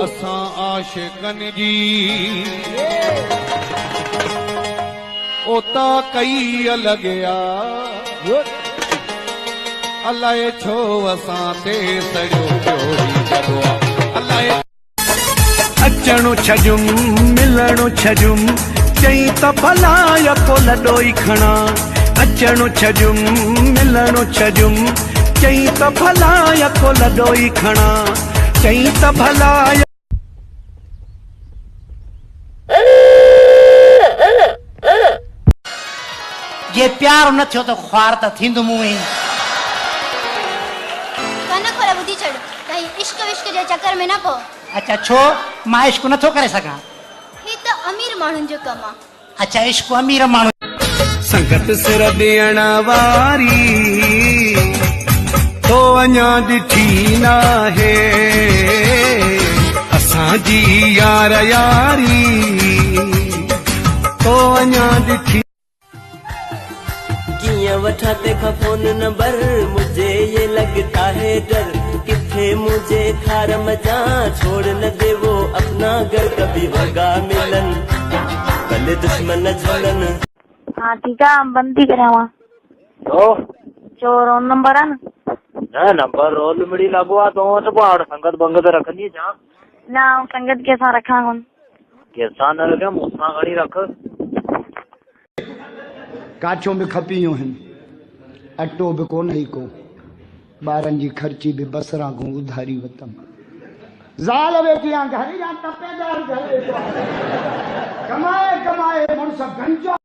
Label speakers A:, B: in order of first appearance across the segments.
A: असां आशिकन जी ओता कई अलॻिया अलाए छो असां ते सॼो पियो अलाए
B: अचणो छजुम मिलणो छजुम चई त भला यको लॾो ई खणा अचणो छजुम मिलणो छजुम चई त भला यको लॾो ई खणा चई त भला
C: जे प्यार न थियो तो ख्वार त थींदो मूं ही
D: कन खोला बुधी छड़ कहीं इश्क विश्क जे चक्कर में न पो।
C: अच्छा छो मां इश्क नथो करे सघां
D: ही त अमीर माण्हुनि जो कम आ।
C: अच्छा इश्क अमीर माण्हू
B: संगत सिर ॾियण वारी तो अञा ॾिठी नाहे असांजी यार यारी तो अञा ॾिठी
E: किया वठा तेखा फोन नंबर मुझे ये लगता है डर किथे मुझे खार मजा छोड़ न दे वो अपना घर कभी होगा मिलन भले दुश्मन झलन।
F: हाँ ठीक है बंदी करावा
G: तो
F: जो रोल नंबर है
G: ना नंबर रोल मिली लगो आ तो पहाड़ संगत बंगत रखनी जा
F: ना संगत के साथ रखा कौन
G: कैसा न रखे मुसा घड़ी रख
H: काचों भी खपियूं आहिनि अटो भी कोन ही को ॿारनि जी ख़र्ची भी बसरा को उधारी वतम ज़ाल वेठी आ घर जा तपेदार घर वेठो कमाए कमाए मुड़स गंजो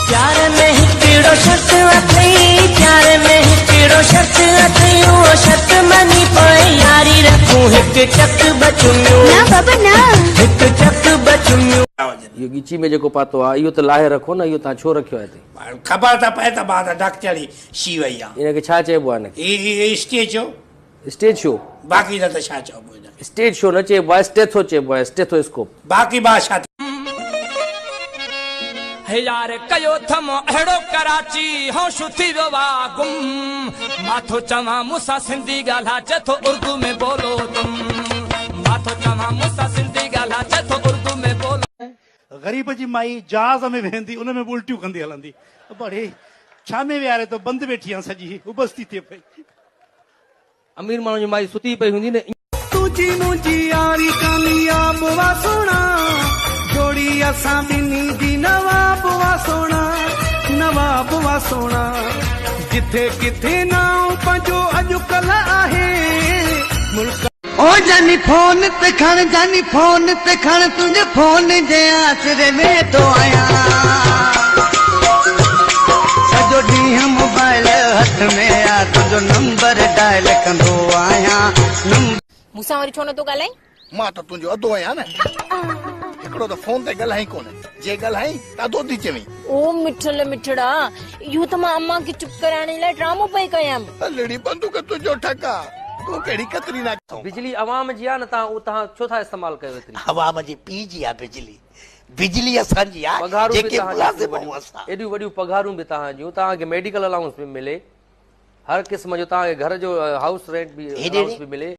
E: प्यार में ही पीड़ो शर्त अथई प्यार में ही पीड़ो शर्त अथई वो शर्त मनी पाए यारी रखूं हिक चक बचुमियो
D: ना बाबा ना
E: हिक चक बचुमियो।
I: ये गिची में जेको पातो आ इहो त लाहे रखो न इहो तव्हां छो रखियो आहे हिते
C: ख़बर त पए त बाद डॉक्टरी शी वई आहे
I: इनखे छा चइबो आहे
C: ई स्टेज जो
I: स्टेज शो
C: बाक़ी न त छा चइबो
I: स्टेज शो न चइबो आहे स्टेथो चइबो आहे स्टेथोस्कोप
C: बाक़ी भाषा
J: हे यार कयो थमो अहिड़ो कराची होश थी वियो आहे गुम माथो चवां मूंसां सिंधी ॻाल्हाए चथो उर्दू में बोलो तुम माथो चवां मूंसां सिंधी ॻाल्हाए चथो उर्दू में बोलो।
K: गरीब जी माई जहाज में वेंदी उन में उल्टियूं कंदी हलंदी बड़े छा में विहारे तो बंदि वेठी आहे सॼी उबस्ती थिए पई
I: अमीर माण्हू जी माई सुती पई हूंदी न
B: तुझी मुंहिंजी यारी कामयाब वा सोना जोड़ी असां ॿिन्ही जी नवाब वा सोना जिथे किथे नाम पंहिंजो अॼुकल्ह आहे मुल्क ओ जानी फोन ते खण तुंहिंजे फोन जे आसरे में तो आहियां सॼो ॾींहुं मोबाइल हथ में आ तुंहिंजो नंबर डायल कंदो आहियां
F: मूंसां वरी छो नथो ॻाल्हाई
A: मां त तुंहिंजो अधो आहियां न हिकिड़ो त फोन ते ॻाल्हाई कोन जे ॻाल्हाई त अधो थी चवीं
F: ओ मिठल मिठड़ा इहो त मां अम्मा खे चुप कराइण लाइ ड्रामो पई कयां
A: हलड़ी बंदूक तुंहिंजो ठका तूं कहिड़ी कतरी ना
I: बिजली अवाम जी आहे न तव्हां छो था इस्तेमालु कयो एतिरी
C: अवाम जे पी जी आहे बिजली असांजी आहे जेके मुलाज़िम आहियूं असां
I: एॾियूं वॾियूं पघारूं बि तव्हांजियूं तव्हांखे मेडिकल अलाउंस बि मिले हर क़िस्म जो तव्हांखे घर जो हाउस रेंट बि मिले